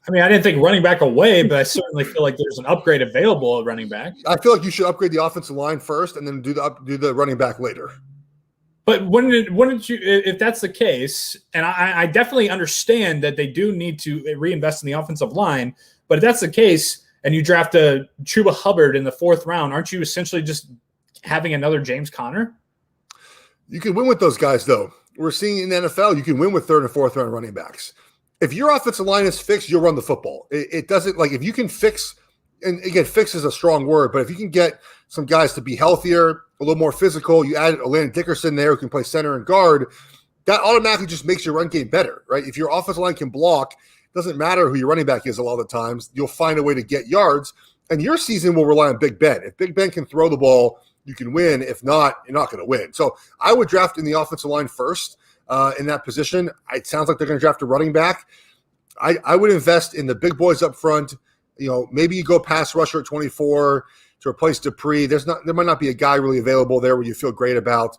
I mean, I didn't think running back away, but I certainly feel like there's an upgrade available at running back. I feel like you should upgrade the offensive line first and then do the running back later. But wouldn't you, if that's the case, and I definitely understand that they do need to reinvest in the offensive line, but if that's the case and you draft a Chuba Hubbard in the 4th round, aren't you essentially just having another James Conner? You can win with those guys, though. We're seeing in the NFL, you can win with 3rd and 4th round running backs. If your offensive line is fixed, you'll run the football. It doesn't, like, if you can fix, and again, fix is a strong word, but if you can get some guys to be healthier, a little more physical, you add Landon Dickerson there who can play center and guard, that automatically just makes your run game better, right? If your offensive line can block, it doesn't matter who your running back is a lot of the times, you'll find a way to get yards, and your season will rely on Big Ben. If Big Ben can throw the ball, you can win. If not, you're not going to win. So I would draft in the offensive line first. In that position, it sounds like they're going to draft a running back. I would invest in the big boys up front. Maybe you go pass rusher at 24 to replace Dupree. There might not be a guy really available there where you feel great about.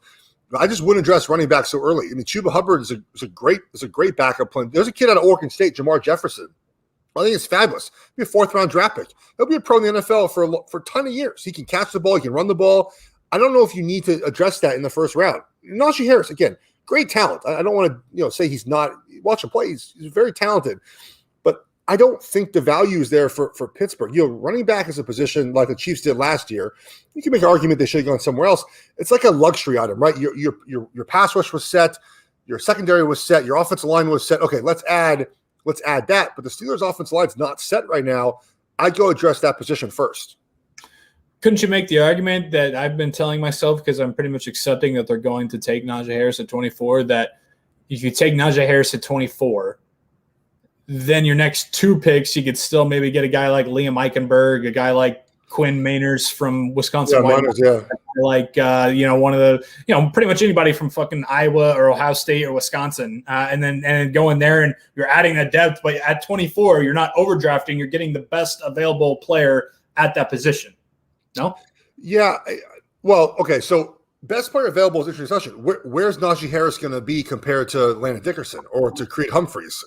I just wouldn't address running back so early. I mean, Chuba Hubbard is a great backup plan. There's a kid out of Oregon State, Jamar Jefferson. I think it's fabulous. He'll be a 4th round draft pick. He'll be a pro in the NFL for a ton of years. He can catch the ball. He can run the ball. I don't know if you need to address that in the first round. Najee Harris, again, great talent. I don't want to say he's not. Watch him play. He's very talented. But I don't think the value is there for Pittsburgh. Running back is a position like the Chiefs did last year. You can make an argument they should have gone somewhere else. It's like a luxury item, right? Your pass rush was set. Your secondary was set. Your offensive line was set. Okay, let's add that. But the Steelers' offensive line is not set right now. I'd go address that position first. Couldn't you make the argument that I've been telling myself, because I'm pretty much accepting that they're going to take Najee Harris at 24, that if you take Najee Harris at 24, then your next 2 picks, you could still maybe get a guy like Liam Eichenberg, a guy like Quinn Meinerz from Wisconsin. Like, one of the, pretty much anybody from fucking Iowa or Ohio State or Wisconsin. And then go in there and you're adding that depth. But at 24, you're not overdrafting. You're getting the best available player at that position. No? Yeah. Well, okay. So best player available is interesting discussion. Where's Najee Harris going to be compared to Landon Dickerson or to Creed Humphreys?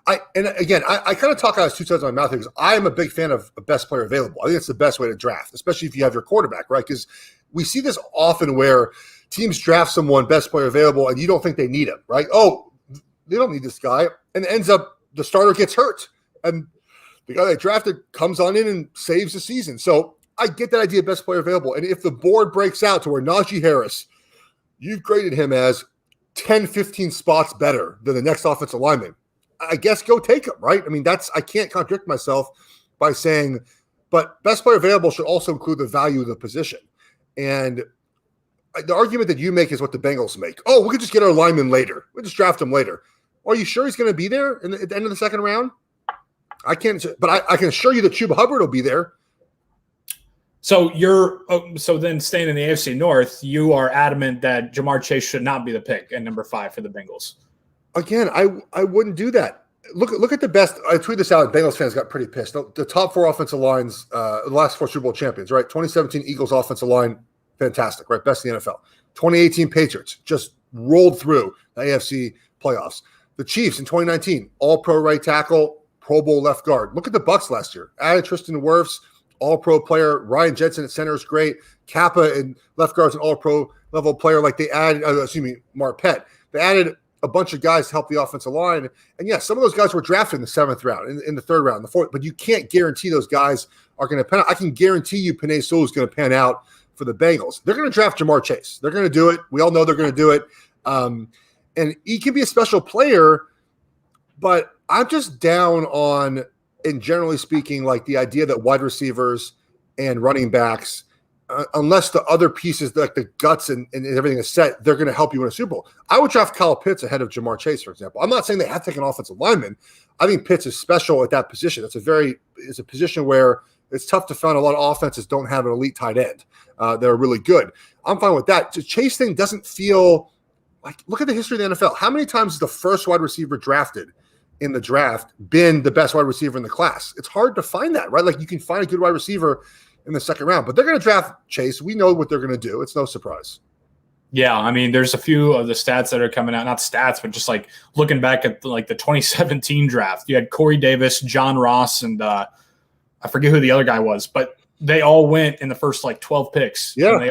I kind of talk out of 2 sides of my mouth because I am a big fan of best player available. I think it's the best way to draft, especially if you have your quarterback, right? Because we see this often where teams draft someone best player available and you don't think they need him, right? Oh, they don't need this guy. And it ends up the starter gets hurt. And the guy they drafted comes on in and saves the season. So I get that idea of best player available. And if the board breaks out to where Najee Harris, you've graded him as 10, 15 spots better than the next offensive lineman, I guess go take him, right? I mean, I can't contradict myself by saying, but best player available should also include the value of the position. And the argument that you make is what the Bengals make. Oh, we could just get our lineman later. We'll just draft him later. Are you sure he's going to be there at the end of the second round? I can't, but I can assure you that Chuba Hubbard will be there. So so then staying in the AFC North, you are adamant that Jamar Chase should not be the pick at number 5 for the Bengals. Again, I wouldn't do that. Look at the best. I tweeted this out. Bengals fans got pretty pissed. The top 4 offensive lines, the last 4 Super Bowl champions, right? 2017 Eagles offensive line, fantastic, right? Best in the NFL. 2018 Patriots just rolled through the AFC playoffs. The Chiefs in 2019, all-pro right tackle, Pro Bowl left guard. Look at the Bucs last year. Added Tristan Wirfs, all-pro player. Ryan Jensen at center is great. Kappa and left guard's an all-pro level player. Like they added, Marpet. They added a bunch of guys to help the offensive line. And yeah, some of those guys were drafted in the 7th round, in the 3rd round, in the 4th. But you can't guarantee those guys are going to pan out. I can guarantee you Penei Sewell is going to pan out for the Bengals. They're going to draft Jamar Chase. They're going to do it. We all know they're going to do it. And he can be a special player, but I'm just down on, and generally speaking, like the idea that wide receivers and running backs, unless the other pieces, like the guts and everything is set, they're going to help you win a Super Bowl. I would draft Kyle Pitts ahead of Jamar Chase, for example. I'm not saying they have to take an offensive lineman. I think Pitts is special at that position. It's a position where it's tough to find. A lot of offenses don't have an elite tight end. They're really good. I'm fine with that. The Chase thing doesn't feel like, look at the history of the NFL. How many times has the first wide receiver drafted in the draft been the best wide receiver in the class? It's hard to find that, right? Like you can find a good wide receiver in the 2nd round, but they're going to draft Chase. We know what they're going to do. It's no surprise. Yeah. I mean, there's a few of the stats that are coming out, not stats, but just like looking back at the 2017 draft, you had Corey Davis, John Ross, and I forget who the other guy was, but they all went in the first 12 picks. Yeah.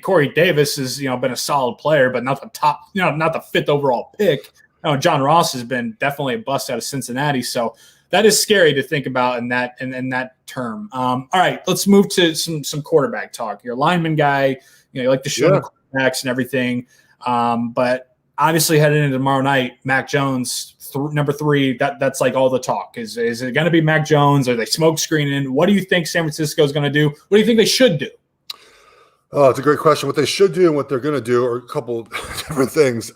Corey Davis has, been a solid player, but not the top, not the 5th overall pick. John Ross has been definitely a bust out of Cincinnati. So that is scary to think about in that term. All right, let's move to some quarterback talk. You're a lineman guy, you like to show the quarterbacks and everything. But obviously heading into tomorrow night, Mac Jones, number 3, that's like all the talk. Is it going to be Mac Jones? Are they smoke screening? What do you think San Francisco is going to do? What do you think they should do? Oh, it's a great question. What they should do and what they're going to do are a couple different things.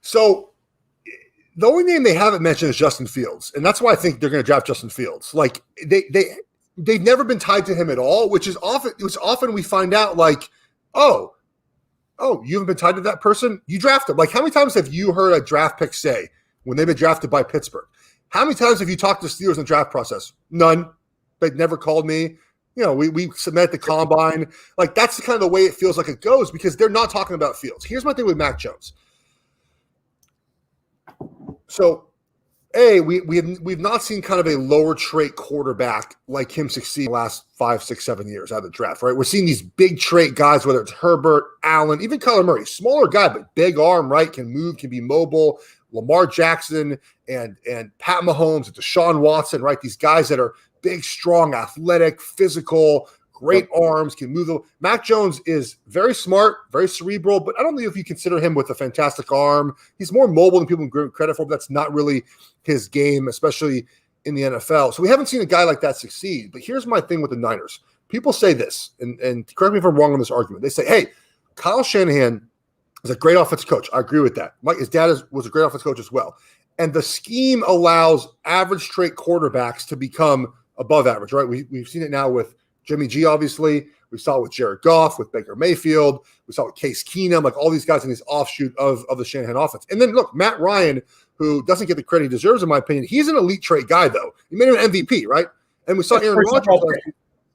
So the only name they haven't mentioned is Justin Fields, and that's why I think they're going to draft Justin Fields. Like they've never been tied to him at all, which is often we find out like, oh, you haven't been tied to that person? You draft him. Like how many times have you heard a draft pick say when they've been drafted by Pittsburgh? How many times have you talked to Steelers in the draft process? None. They've never called me. We submit the combine. Like that's the kind of the way it feels like it goes because they're not talking about Fields. Here's my thing with Mac Jones. So, we've not seen kind of a lower trait quarterback like him succeed in the last 5, 6, 7 years out of the draft, right? We're seeing these big trait guys, whether it's Herbert, Allen, even Kyler Murray, smaller guy, but big arm, right? Can move, can be mobile. Lamar Jackson and Pat Mahomes and Deshaun Watson, right? These guys that are big, strong, athletic, physical, great arms, can move. Mac Jones is very smart, very cerebral, but I don't know if you consider him with a fantastic arm. He's more mobile than people give credit for, but that's not really his game, especially in the NFL. So we haven't seen a guy like that succeed. But here's my thing with the Niners. People say this, and correct me if I'm wrong on this argument. They say, hey, Kyle Shanahan is a great offensive coach. I agree with that. His dad was a great offensive coach as well. And the scheme allows average straight quarterbacks to become above average, right? We've seen it now with Jimmy G, obviously. We saw it with Jared Goff, with Baker Mayfield. We saw it with Case Keenum, like all these guys in this offshoot of the Shanahan offense. And then, look, Matt Ryan, who doesn't get the credit he deserves, in my opinion, he's an elite trait guy, though. He made him an MVP, right? And we saw Aaron Rodgers.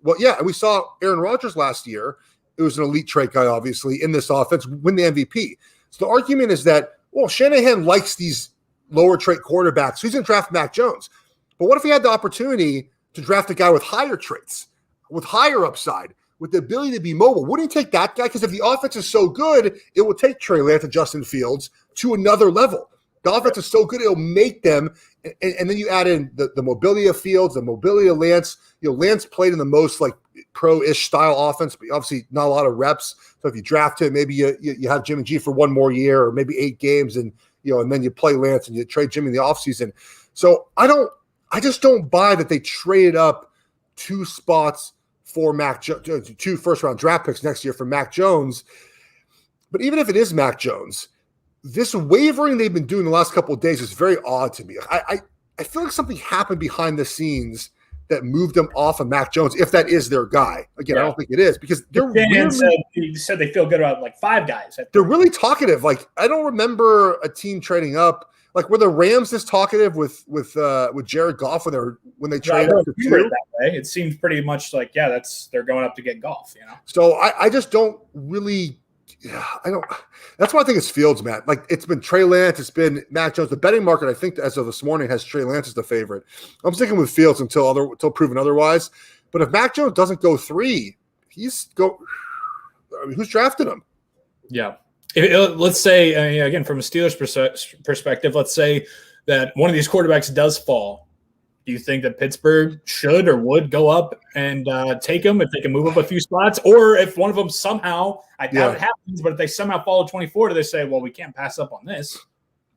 Well, yeah, and we saw Aaron Rodgers last year. It was an elite trait guy, obviously, in this offense, win the MVP. So the argument is that, well, Shanahan likes these lower trait quarterbacks, so he's going to draft Mac Jones. But what if he had the opportunity to draft a guy with higher traits, with higher upside, with the ability to be mobile. Wouldn't you take that guy? Because if the offense is so good, it will take Trey Lance and Justin Fields to another level. The offense is so good, it'll make them. And then you add in the mobility of Fields, the mobility of Lance. Lance played in the most like pro-ish style offense, but obviously not a lot of reps. So if you draft him, maybe you have Jimmy G for one more year or maybe 8 games, and then you play Lance and you trade Jimmy in the offseason. So I just don't buy that they traded up 2 spots for Mac Jones, 2 first-round draft picks next year for Mac Jones. But even if it is Mac Jones, this wavering they've been doing the last couple of days is very odd to me. I feel like something happened behind the scenes that moved them off of Mac Jones, if that is their guy. Again, I don't think it is, because they're he said they feel good about like 5 guys. They're really talkative. Like, I don't remember a team trading up. Like, were the Rams this talkative with Jared Goff when they traded up to 2? That way. It seems pretty much like, they're going up to get Goff, So I just don't really – that's why I think it's Fields, Matt. Like, it's been Trey Lance, it's been Mac Jones. The betting market, I think, as of this morning, has Trey Lance as the favorite. I'm sticking with Fields until proven otherwise. But if Mac Jones doesn't go 3, who's drafting him? Yeah. Let's say, again, from a Steelers perspective, let's say that one of these quarterbacks does fall. Do you think that Pittsburgh should or would go up and take him if they can move up a few spots? Or if one of them somehow, I doubt it happens, but if they somehow fall to 24, do they say, well, we can't pass up on this?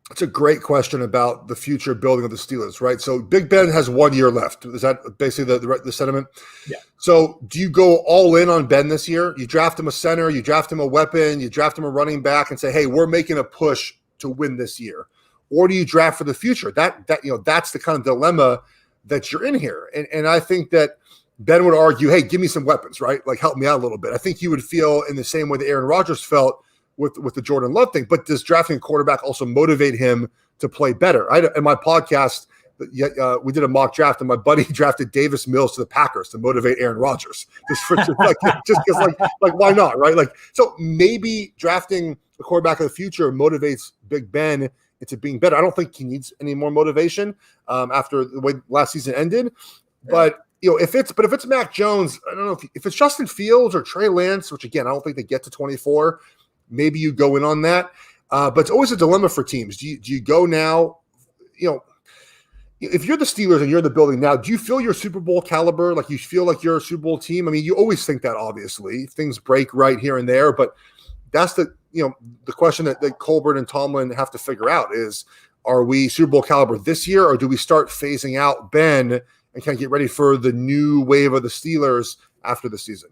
It's a great question about the future building of the Steelers, right? So Big Ben has 1 year left. Is that basically the sentiment? Yeah. So do you go all in on Ben this year? You draft him a center, you draft him a weapon, you draft him a running back and say, hey, we're making a push to win this year. Or do you draft for the future? That's the kind of dilemma that you're in here. And I think that Ben would argue, hey, give me some weapons, right? Like, help me out a little bit. I think he would feel in the same way that Aaron Rodgers felt with the Jordan Love thing. But does drafting a quarterback also motivate him to play better? In my podcast, we did a mock draft, and my buddy drafted Davis Mills to the Packers to motivate Aaron Rodgers. Just because, why not, right? Like, so maybe drafting the quarterback of the future motivates Big Ben into being better. I don't think he needs any more motivation after the way last season ended. But if it's Mac Jones, I don't know if it's Justin Fields or Trey Lance, which again I don't think they get to 24. Maybe you go in on that, but it's always a dilemma for teams. Do you go now? If you're the Steelers and you're in the building now, do you feel your Super Bowl caliber? Like, you feel like you're a Super Bowl team? I mean, you always think that. Obviously, things break right here and there, but that's the question that Colbert and Tomlin have to figure out is, are we Super Bowl caliber this year, or do we start phasing out Ben and kind of get ready for the new wave of the Steelers after the season?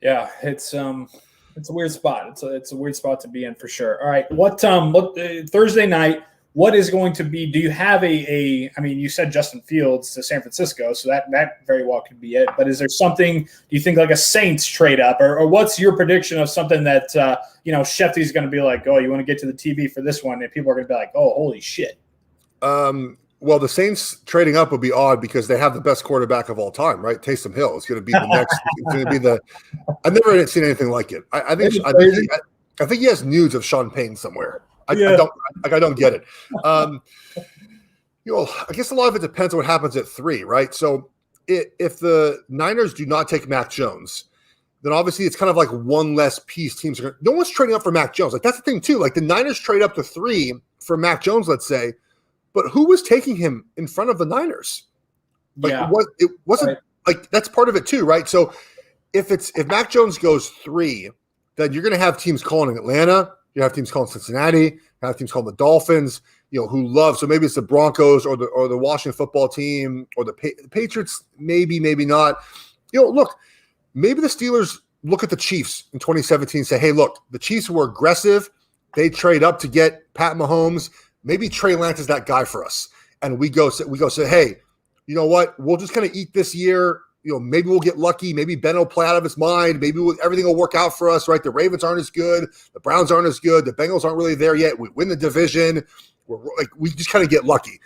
Yeah, it's a weird spot. It's a weird spot to be in for sure. All right, what Thursday night? What is going to be? Do you have I mean, you said Justin Fields to San Francisco, so that very well could be it. But is there something? Do you think like a Saints trade up, or what's your prediction of something that Shefty's going to be like? Oh, you want to get to the TV for this one, and people are going to be like, oh, holy shit. Well, the Saints trading up would be odd because they have the best quarterback of all time, right? Taysom Hill is going to be the next. It's going to be the. I've never seen anything like it. I think he has nudes of Sean Payne somewhere. I don't get it. I guess a lot of it depends on what happens at 3, right? So if the Niners do not take Mac Jones, then obviously it's kind of like one less piece teams are going to. No one's trading up for Mac Jones. Like, that's the thing too. Like, the Niners trade up to 3 for Mac Jones, let's say. But who was taking him in front of the Niners? Like, it wasn't right. Like, that's part of it too, right? So if Mac Jones goes 3, then you're going to have teams calling Atlanta. You have teams calling Cincinnati. You have teams calling the Dolphins. Who love. So maybe it's the Broncos or the Washington football team or the Patriots. Maybe not. Look, maybe the Steelers look at the Chiefs in 2017 and say, hey, look, the Chiefs were aggressive. They trade up to get Pat Mahomes. Maybe Trey Lance is that guy for us. And we go say, hey, you know what? We'll just kind of eat this year. Maybe we'll get lucky. Maybe Ben will play out of his mind. Maybe everything will work out for us, right? The Ravens aren't as good. The Browns aren't as good. The Bengals aren't really there yet. We win the division. We just kind of get lucky.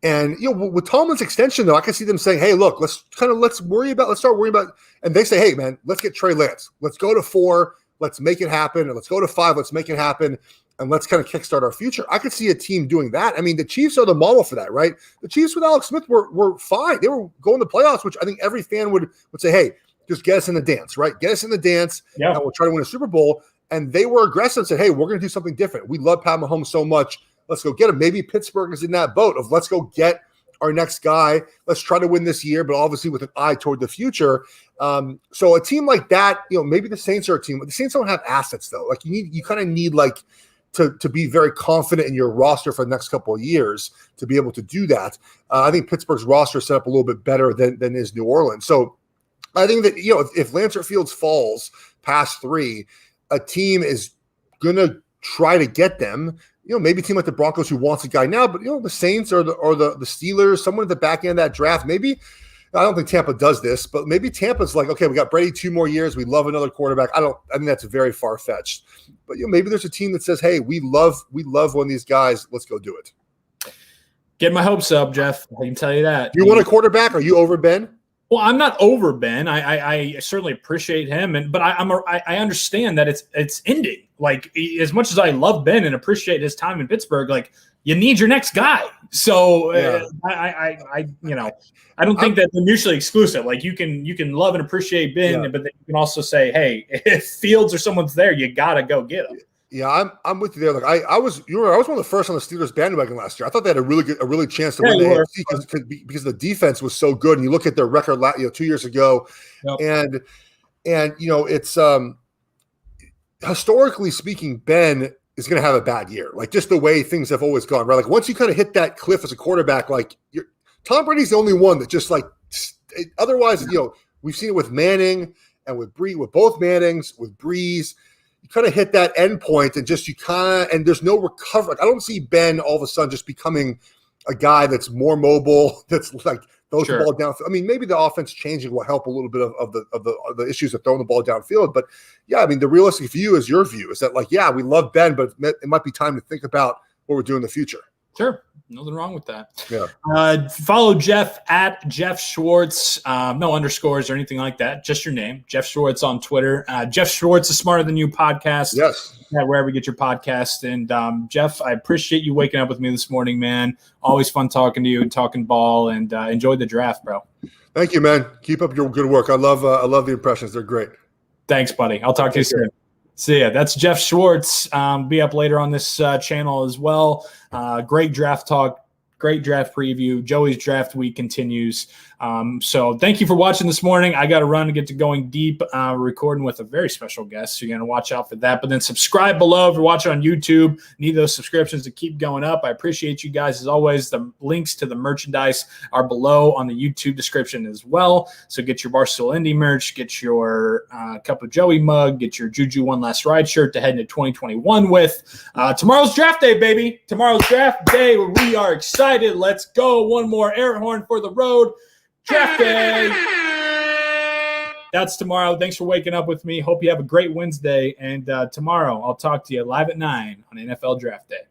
And, with Tomlin's extension, though, I can see them saying, hey, look, let's start worrying about, and they say, hey, man, let's get Trey Lance. Let's go to 4. Let's make it happen. And let's go to 5. Let's make it happen. And let's kind of kickstart our future. I could see a team doing that. I mean, the Chiefs are the model for that, right? The Chiefs with Alex Smith were fine. They were going to playoffs, which I think every fan would say, hey, just get us in the dance, right? Get us in the dance, Yeah. and we'll try to win a Super Bowl. And they were aggressive and said, hey, we're going to do something different. We love Pat Mahomes so much. Let's go get him. Maybe Pittsburgh is in that boat of let's go get our next guy. Let's try to win this year, but obviously with an eye toward the future. So a team like that, maybe the Saints are a team. The Saints don't have assets though. Like you kind of need like to be very confident in your roster for the next couple of years to be able to do that. I think Pittsburgh's roster is set up a little bit better than is New Orleans. So I think that if Lancer Fields falls past 3, a team is going to try to get them. Maybe a team like the Broncos who wants a guy now, but the Saints or the Steelers, someone at the back end of that draft. Maybe I don't think Tampa does this, but maybe Tampa's like, okay, we got Brady 2 more years. We love another quarterback. I think that's very far fetched, but maybe there's a team that says, hey, we love one of these guys. Let's go do it. Get my hopes up, Jeff. I can tell you that. You want a quarterback? Are you over Ben? Well, I'm not over Ben. I certainly appreciate him, but I understand that it's ending. Like as much as I love Ben and appreciate his time in Pittsburgh, like you need your next guy. So I don't think that they're mutually exclusive. Like you can love and appreciate Ben, but then you can also say, hey, if Fields or someone's there, you gotta go get him. Yeah, I'm with you there. Like I was one of the first on the Steelers bandwagon last year. I thought they had a really chance to win the AFC because the defense was so good. And you look at their record, 2 years ago, and it's historically speaking, Ben is going to have a bad year. Like just the way things have always gone, right? Like once you kind of hit that cliff as a quarterback, like Tom Brady's the only one that just like. Otherwise, we've seen it with Manning and with both Mannings, with Breeze. You kind of hit that end point and there's no recovery. Like, I don't see Ben all of a sudden just becoming a guy that's more mobile, that's like throws the ball down. I mean, maybe the offense changing will help a little bit of the issues of throwing the ball downfield. But yeah, I mean, the realistic view is your view is that like, yeah, we love Ben, but it might be time to think about what we're doing in the future. Sure. Nothing wrong with that. Yeah. Follow Jeff at Geoff Schwartz. No underscores or anything like that. Just your name, Geoff Schwartz on Twitter. Geoff Schwartz, is Smarter Than You podcast. Yes. Wherever you get your podcast. And Jeff, I appreciate you waking up with me this morning, man. Always fun talking to you and talking ball, and enjoyed the draft, bro. Thank you, man. Keep up your good work. I love the impressions. They're great. Thanks, buddy. I'll talk to you soon. See ya. That's Geoff Schwartz. Be up later on this channel as well. Great draft talk, great draft preview. Joey's draft week continues. So thank you for watching this morning. I got to run to get to going deep, recording with a very special guest. So you're going to watch out for that. But then subscribe below if you're watching on YouTube. Need those subscriptions to keep going up. I appreciate you guys as always. The links to the merchandise are below on the YouTube description as well. So get your Barstool Indie merch, get your Cup of Joey mug, get your Juju One Last Ride shirt to head into 2021 with. Tomorrow's draft day, baby. Tomorrow's draft day. We are excited. Let's go. One more air horn for the road. Draft day. That's tomorrow. Thanks for waking up with me. Hope you have a great Wednesday. And tomorrow I'll talk to you live at 9 on NFL Draft Day.